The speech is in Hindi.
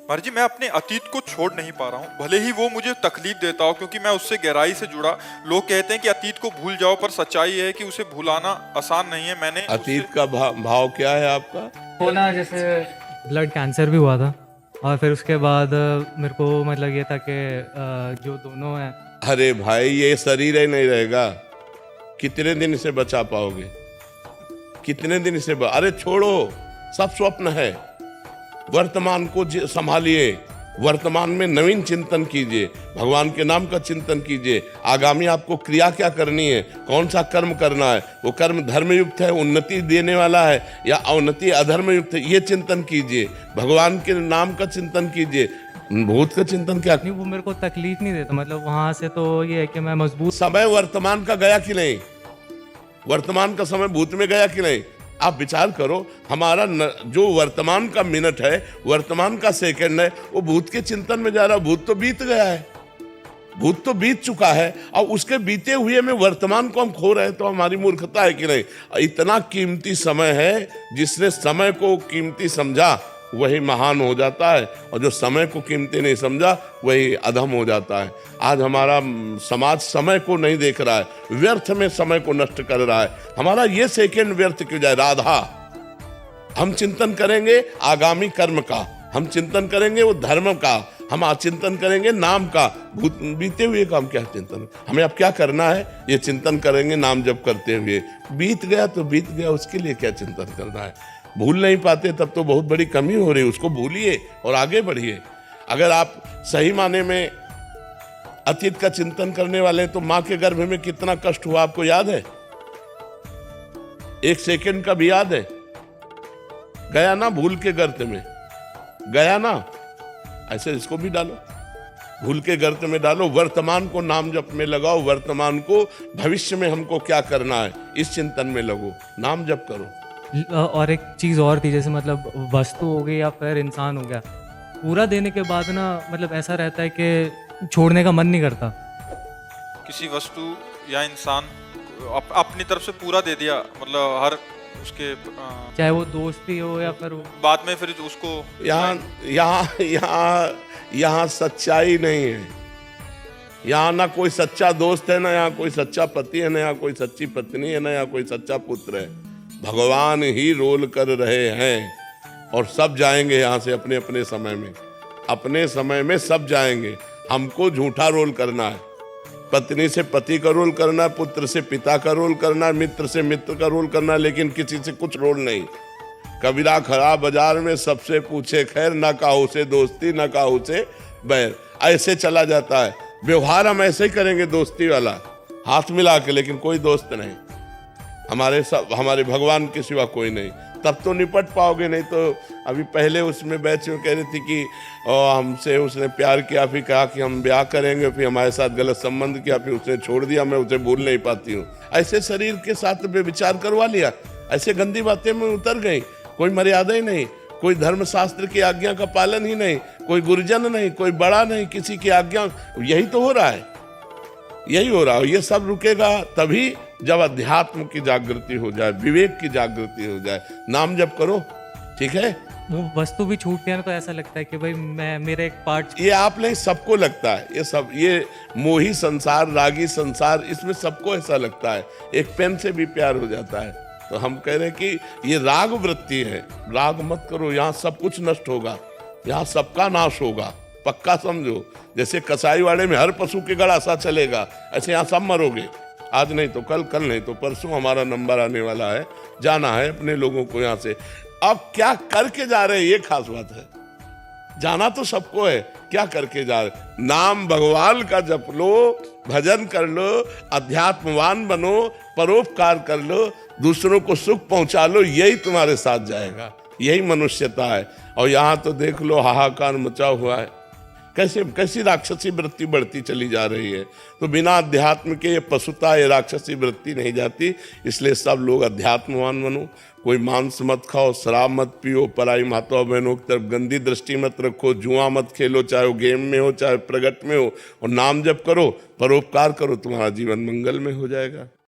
महाराज जी, मैं अपने अतीत को छोड़ नहीं पा रहा हूँ, भले ही वो मुझे तकलीफ देता हो, क्योंकि मैं उससे गहराई से जुड़ा। लोग कहते हैं कि अतीत को भूल जाओ, पर सच्चाई है कि उसे भुलाना आसान नहीं है। मैंने अतीत का भाव क्या है आपका? होना, जैसे ब्लड कैंसर भी हुआ था और फिर उसके बाद मेरे को मतलब ये था कि जो दोनों हैं। अरे भाई, ये शरीर ही नहीं रहेगा, कितने दिन से बचा पाओगे? कितने दिन से अरे छोड़ो, सब स्वप्न है। वर्तमान को संभालिए, वर्तमान में नवीन चिंतन कीजिए, भगवान के नाम का चिंतन कीजिए। आगामी आपको क्रिया क्या करनी है, कौन सा कर्म करना है, वो कर्म धर्मयुक्त है, उन्नति देने वाला है, या अवनति अधर्म युक्त है, ये चिंतन कीजिए। भगवान के नाम का चिंतन कीजिए। भूत का चिंतन क्या? नहीं, वो मेरे को तकलीफ नहीं देता, मतलब वहां से तो ये है कि मैं मजबूत। समय वर्तमान का गया कि नहीं? वर्तमान का समय भूत में गया कि नहीं? आप विचार करो, हमारा जो वर्तमान का मिनट है, वर्तमान का सेकंड है, वो भूत के चिंतन में जा रहा है। भूत तो बीत गया है, भूत तो बीत चुका है, और उसके बीते हुए में वर्तमान को हम खो रहे हैं, तो हमारी मूर्खता है कि नहीं? इतना कीमती समय है, जिसने समय को कीमती समझा वही महान हो जाता है, और जो समय को कीमती नहीं समझा वही अधम हो जाता है। आज हमारा समाज समय को नहीं देख रहा है, व्यर्थ में समय को नष्ट कर रहा है। हमारा ये सेकंड व्यर्थ क्यों जाए? राधा, हम चिंतन करेंगे आगामी कर्म का, हम चिंतन करेंगे वो धर्म का, हम चिंतन करेंगे नाम का। बीते हुए का हम क्या चिंतन, हमें अब क्या करना है, ये चिंतन करेंगे नाम जप करते हुए। बीत गया तो बीत गया, उसके लिए क्या चिंतन करना है? भूल नहीं पाते तब तो बहुत बड़ी कमी हो रही है। उसको भूलिए और आगे बढ़िए। अगर आप सही माने में अतीत का चिंतन करने वाले हैं, तो मां के गर्भ में कितना कष्ट हुआ आपको याद है? एक सेकंड का भी याद है? गया ना भूल के गर्त में, गया ना? ऐसे इसको भी डालो, भूल के गर्त में डालो। वर्तमान को नाम जप में लगाओ, वर्तमान को भविष्य में हमको क्या करना है इस चिंतन में लगो, नाम जप करो। और एक चीज़ और थी, जैसे मतलब वस्तु हो गई या फिर इंसान हो गया, पूरा देने के बाद ना मतलब ऐसा रहता है कि छोड़ने का मन नहीं करता। किसी वस्तु या इंसान अपनी तरफ से पूरा दे दिया, मतलब हर उसके चाहे वो दोस्ती हो या फिर बाद में फिर उसको यहाँ सच्चाई नहीं है। यहाँ ना कोई सच्चा दोस्त है, ना यहाँ कोई सच्चा पति है, ना यहाँ कोई सच्ची पत्नी है, ना यहाँ कोई सच्चा पुत्र है। भगवान ही रोल कर रहे हैं, और सब जाएंगे यहाँ से अपने अपने समय में। अपने समय में सब जाएंगे। हमको झूठा रोल करना है, पत्नी से पति का रोल करना है, पुत्र से पिता का रोल करना है, मित्र से मित्र का रोल करना है, लेकिन किसी से कुछ रोल नहीं। कबीरा खड़ा बाजार में, सबसे पूछे खैर, ना काहू से दोस्ती ना काहू से बैर। ऐसे चला जाता है व्यवहार। हम ऐसे ही करेंगे, दोस्ती वाला हाथ मिला के, लेकिन कोई दोस्त नहीं। हमारे भगवान के सिवा कोई नहीं। तब तो निपट पाओगे, नहीं तो अभी पहले उसमें बैच में कह रही थी कि हमसे उसने प्यार किया, फिर कहा कि हम ब्याह करेंगे, फिर हमारे साथ गलत संबंध किया, फिर उसने छोड़ दिया, मैं उसे भूल नहीं पाती हूँ। ऐसे शरीर के साथ में विचार करवा लिया, ऐसे गंदी बातें में उतर गई। कोई मर्यादा ही नहीं, कोई धर्मशास्त्र की आज्ञा का पालन ही नहीं, कोई गुरुजन नहीं, कोई बड़ा नहीं, किसी की आज्ञा। यही तो हो रहा है, यही हो रहा है। ये सब रुकेगा तभी जब अध्यात्म की जागृति हो जाए, विवेक की जागृति हो जाए। नाम जप करो, ठीक है? वो वस्तु भी छूटती है ना, तो ऐसा लगता है कि भाई मैं, मेरा एक पार्ट। ये आप नहीं, सबको लगता है ये सब। ये मोही संसार, रागी संसार, इसमें सबको ऐसा लगता है। एक पेन से भी प्यार हो जाता है। तो हम कह रहे हैं कि ये राग वृत्ति है। राग मत करो, यहाँ सब कुछ नष्ट होगा, यहाँ सबका नाश होगा, पक्का समझो। जैसे कसाई वाड़े में हर पशु के गड़ा सा चलेगा, ऐसे यहाँ सब मरोगे। आज नहीं तो कल, कल नहीं तो परसों हमारा नंबर आने वाला है, जाना है अपने लोगों को यहाँ से। अब क्या करके जा रहे हैं, ये खास बात है। जाना तो सबको है, क्या करके जा रहे? नाम भगवान का जप लो, भजन कर लो, अध्यात्मवान बनो, परोपकार कर लो, दूसरों को सुख पहुंचा लो। यही तुम्हारे साथ जाएगा, यही मनुष्यता है। और यहाँ तो देख लो, हाहाकार मचा हुआ है। कैसी राक्षसी वृत्ति बढ़ती चली जा रही है। तो बिना अध्यात्म के ये पशुता, ये राक्षसी वृत्ति नहीं जाती। इसलिए सब लोग अध्यात्मवान बनो। कोई मांस मत खाओ, शराब मत पियो, पराई माताओं बहनों की तरफ गंदी दृष्टि मत रखो, जुआ मत खेलो, चाहे वो गेम में हो चाहे प्रगट में हो, और नाम जप करो, परोपकार करो, तुम्हारा जीवन मंगल में हो जाएगा।